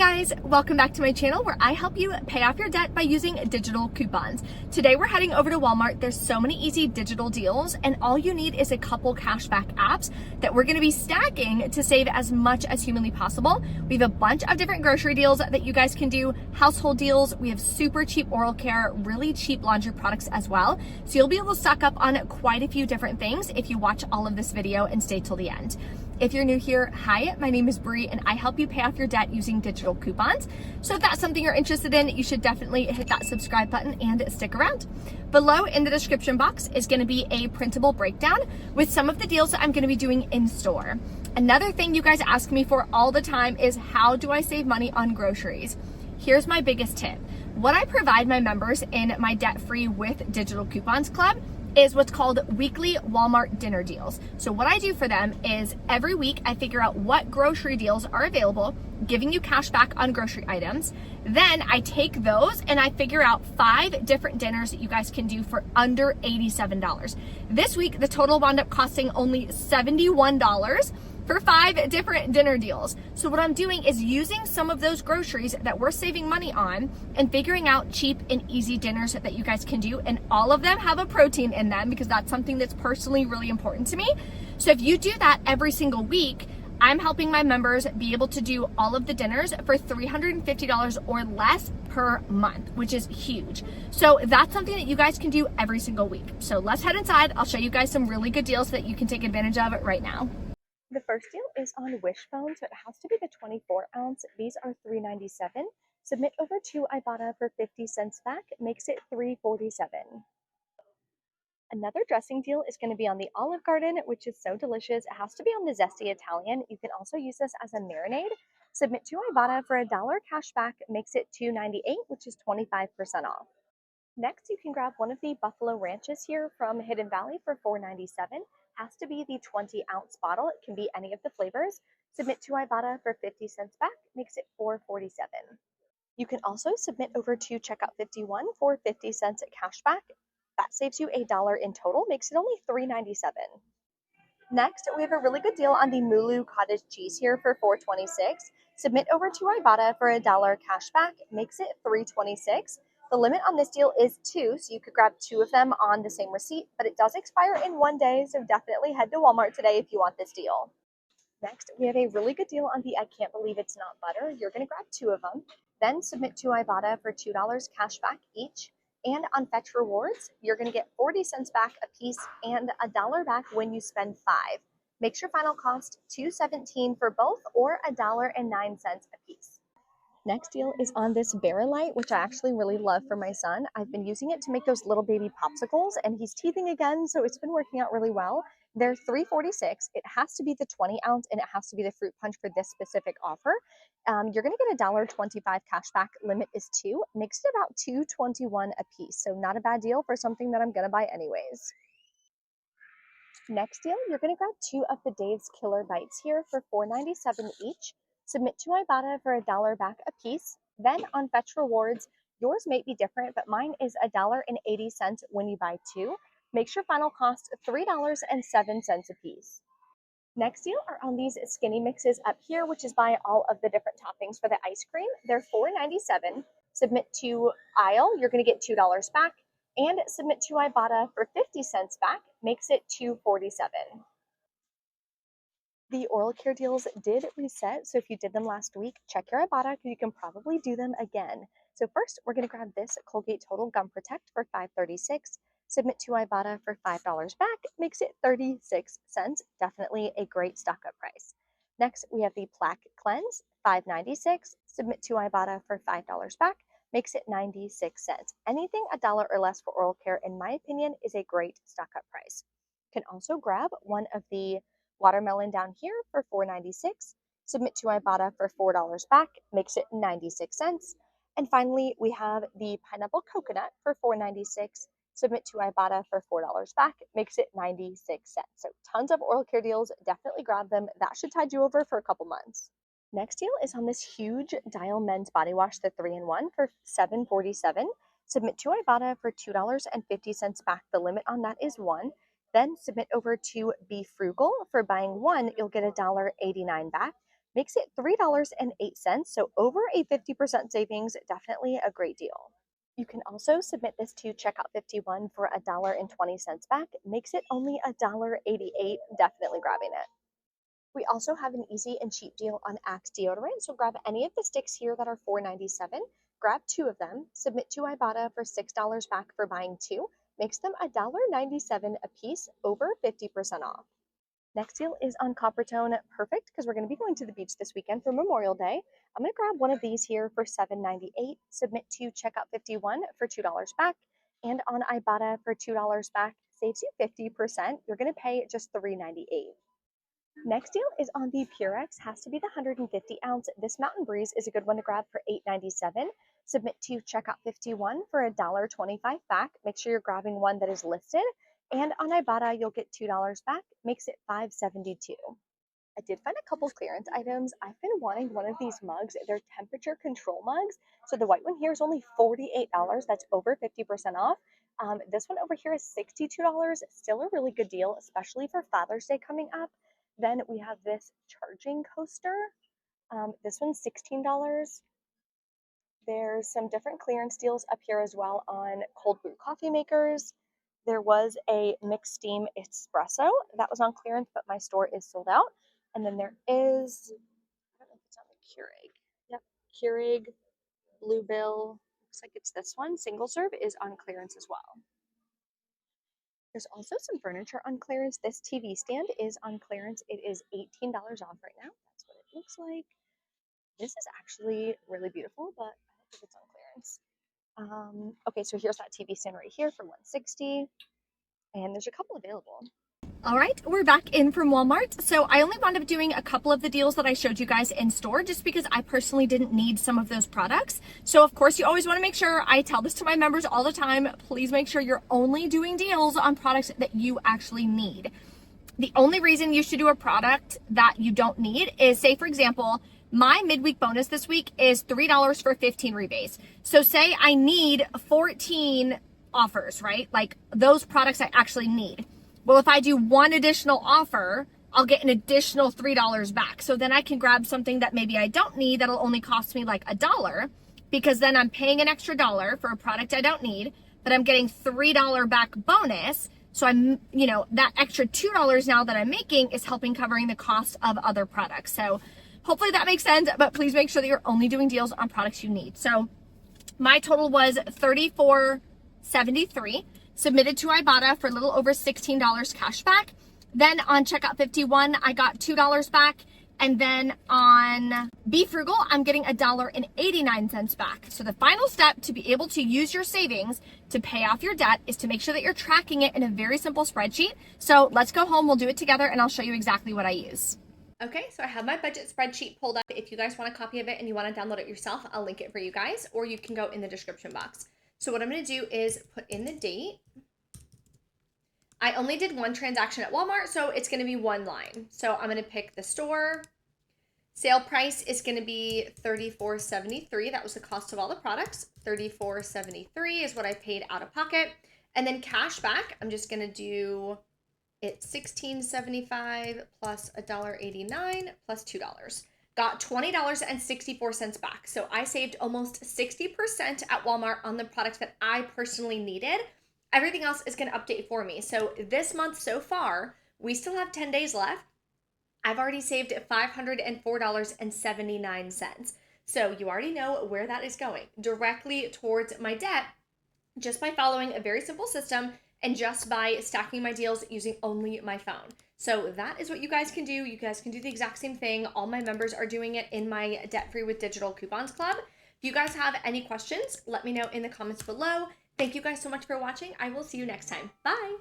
guys, welcome back to my channel where I help you pay off your debt by using digital coupons. Today we're heading over to Walmart. There's so many easy digital deals and all you need is a couple cashback apps that we're going to be stacking to save as much as humanly possible. We have a bunch of different grocery deals that you guys can do, household deals. We have super cheap oral care, really cheap laundry products as well. So you'll be able to stock up on quite a few different things if you watch all of this video and stay till the end. If you're new here, hi, my name is Bree and I help you pay off your debt using digital coupons. So if that's something you're interested in, you should definitely hit that subscribe button and stick around. Below in the description box is going to be a printable breakdown with some of the deals that I'm going to be doing in store. Another thing you guys ask me for all the time is how do I save money on groceries? Here's my biggest tip. What I provide my members in my debt-free with digital coupons club is what's called weekly Walmart dinner deals. So what I do for them is every week I figure out what grocery deals are available, giving you cash back on grocery items. Then I take those and I figure out 5 different dinners that you guys can do for under $87. This week, the total wound up costing only $71 for 5 different dinner deals. So what I'm doing is using some of those groceries that we're saving money on and figuring out cheap and easy dinners that you guys can do. And all of them have a protein in them because that's something that's personally really important to me. So if you do that every single week, I'm helping my members be able to do all of the dinners for $350 or less per month, which is huge. So that's something that you guys can do every single week. So let's head inside. I'll show you guys some really good deals that you can take advantage of right now. The first deal is on Wishbone, so it has to be the 24 ounce. These are $3.97. Submit over to Ibotta for 50 cents back, makes it $3.47. Another dressing deal is going to be on the Olive Garden, which is so delicious. It has to be on the Zesty Italian. You can also use this as a marinade. Submit to Ibotta for $1 cash back, makes it $2.98, which is 25% off. Next, you can grab one of the Buffalo Ranches here from Hidden Valley for $4.97. Has to be the 20-ounce bottle. It can be any of the flavors. Submit to Ibotta for 50 cents back, makes it $4.47. You can also submit over to Checkout 51 for 50 cents at cashback. That saves you $1 in total, makes it only $3.97. Next, we have a really good deal on the Mulu cottage cheese here for $4.26. Submit over to Ibotta for $1 cashback, makes it $3.26. The limit on this deal is 2, so you could grab 2 of them on the same receipt, but it does expire in 1 day, so definitely head to Walmart today if you want this deal. Next, we have a really good deal on the I Can't Believe It's Not Butter. You're going to grab 2 of them, then submit to Ibotta for $2 cash back each. And on Fetch Rewards, you're going to get 40 cents back a piece and $1 back when you spend 5. Makes your final cost $2.17 for both or $1.09 a piece. Next deal is on this Light, which I actually really love for my son. I've been using it to make those little baby popsicles, and he's teething again, so it's been working out really well. They're $3.46. It has to be the 20 ounce, and it has to be the fruit punch for this specific offer. You're going to get $1.25 cash back. Limit is 2. Makes it about $2.21 a piece, so not a bad deal for something that I'm going to buy anyways. Next deal, you're going to grab 2 of the Dave's Killer Bites here for $4.97 each. Submit to Ibotta for $1 back a piece. Then on Fetch Rewards, yours may be different, but mine is $1.80 when you buy 2. Makes your final cost $3.07 a piece. Next deal are on these skinny mixes up here, which is by all of the different toppings for the ice cream. They're $4.97. Submit to Aisle, you're going to get $2 back. And submit to Ibotta for 50 cents back, makes it $2.47. The oral care deals did reset, so if you did them last week, check your Ibotta because you can probably do them again. So first, we're going to grab this Colgate Total Gum Protect for $5.36. Submit to Ibotta for $5 back, makes it 36 cents. Definitely a great stock-up price. Next, we have the Plaque Cleanse, $5.96. Submit to Ibotta for $5 back, makes it 96 cents. Anything $1 or less for oral care, in my opinion, is a great stock-up price. You can also grab one of the watermelon down here for $4.96. Submit to Ibotta for $4 back, makes it 96 cents. And finally, we have the pineapple coconut for $4.96. Submit to Ibotta for $4 back, makes it 96 cents. So tons of oral care deals, definitely grab them. That should tide you over for a couple months. Next deal is on this huge Dial Men's Body Wash, the 3-in-1 for $7.47. Submit to Ibotta for $2.50 back. The limit on that is 1. Then submit over to Be Frugal. For buying 1, you'll get $1.89 back. makes it $3.08. So over a 50% savings, definitely a great deal. You can also submit this to checkout 51 for $1.20 back. Makes it only $1.88. Definitely grabbing it. We also have an easy and cheap deal on Axe deodorant. So grab any of the sticks here that are $4.97. Grab 2 of them. Submit to Ibotta for $6 back for buying 2. Makes them $1.97 a piece, over 50% off. Next deal is on Coppertone. Perfect, because we're going to be going to the beach this weekend for Memorial Day. I'm going to grab one of these here for $7.98. Submit to checkout 51 for $2 back. And on Ibotta for $2 back, saves you 50%. You're going to pay just $3.98. Next deal is on the Purex. Has to be the 150 ounce. This Mountain Breeze is a good one to grab for $8.97. Submit to checkout 51 for $1.25 back. Make sure you're grabbing one that is listed. And on Ibotta, you'll get $2 back. Makes it $5.72. I did find a couple clearance items. I've been wanting one of these mugs. They're temperature control mugs. So the white one here is only $48. That's over 50% off. This one over here is $62. Still a really good deal, especially for Father's Day coming up. Then we have this charging coaster. This one's $16. There's some different clearance deals up here as well on cold brew coffee makers. There was a mixed steam espresso that was on clearance, but my store is sold out. And then there is, I don't know if it's on the Keurig. Yep, Keurig, Bluebill. Looks like it's this one. Single serve is on clearance as well. There's also some furniture on clearance. This TV stand is on clearance. It is $18 off right now. That's what it looks like. This is actually really beautiful, but I don't think it's on clearance. Okay, so here's that TV stand right here for $160, and there's a couple available. All right, we're back in from Walmart. So I only wound up doing a couple of the deals that I showed you guys in store just because I personally didn't need some of those products. So of course you always want to make sure, I tell this to my members all the time, please make sure you're only doing deals on products that you actually need. The only reason you should do a product that you don't need is, say for example, my midweek bonus this week is $3 for 15 rebates. So say I need 14 offers, right? Like those products I actually need. Well, if I do one additional offer, I'll get an additional $3 back. So then I can grab something that maybe I don't need that'll only cost me like $1, because then I'm paying an extra $1 for a product I don't need, but I'm getting $3 back bonus. So I'm, that extra $2 now that I'm making is helping covering the cost of other products. So hopefully that makes sense, but please make sure that you're only doing deals on products you need. So my total was $34.73. Submitted to Ibotta for a little over $16 cash back. Then on checkout 51, I got $2 back. And then on Be Frugal, I'm getting $1.89 back. So the final step to be able to use your savings to pay off your debt is to make sure that you're tracking it in a very simple spreadsheet. So let's go home, we'll do it together, and I'll show you exactly what I use. Okay, so I have my budget spreadsheet pulled up. If you guys want a copy of it and you want to download it yourself, I'll link it for you guys, or you can go in the description box. So what I'm going to do is put in the date. I only did one transaction at Walmart, so it's going to be one line. So I'm going to pick the store. Sale price is going to be $34.73. That was the cost of all the products. $34.73 is what I paid out of pocket. And then cash back, I'm just going to do it $16.75 plus $1.89 plus $2. Got $20.64 back. So I saved almost 60% at Walmart on the products that I personally needed. Everything else is going to update for me. So this month so far, we still have 10 days left. I've already saved $504.79. So you already know where that is going, directly towards my debt, just by following a very simple system and just by stacking my deals using only my phone. So that is what you guys can do. You guys can do the exact same thing. All my members are doing it in my Debt Free with Digital Coupons Club. If you guys have any questions, let me know in the comments below. Thank you guys so much for watching. I will see you next time. Bye.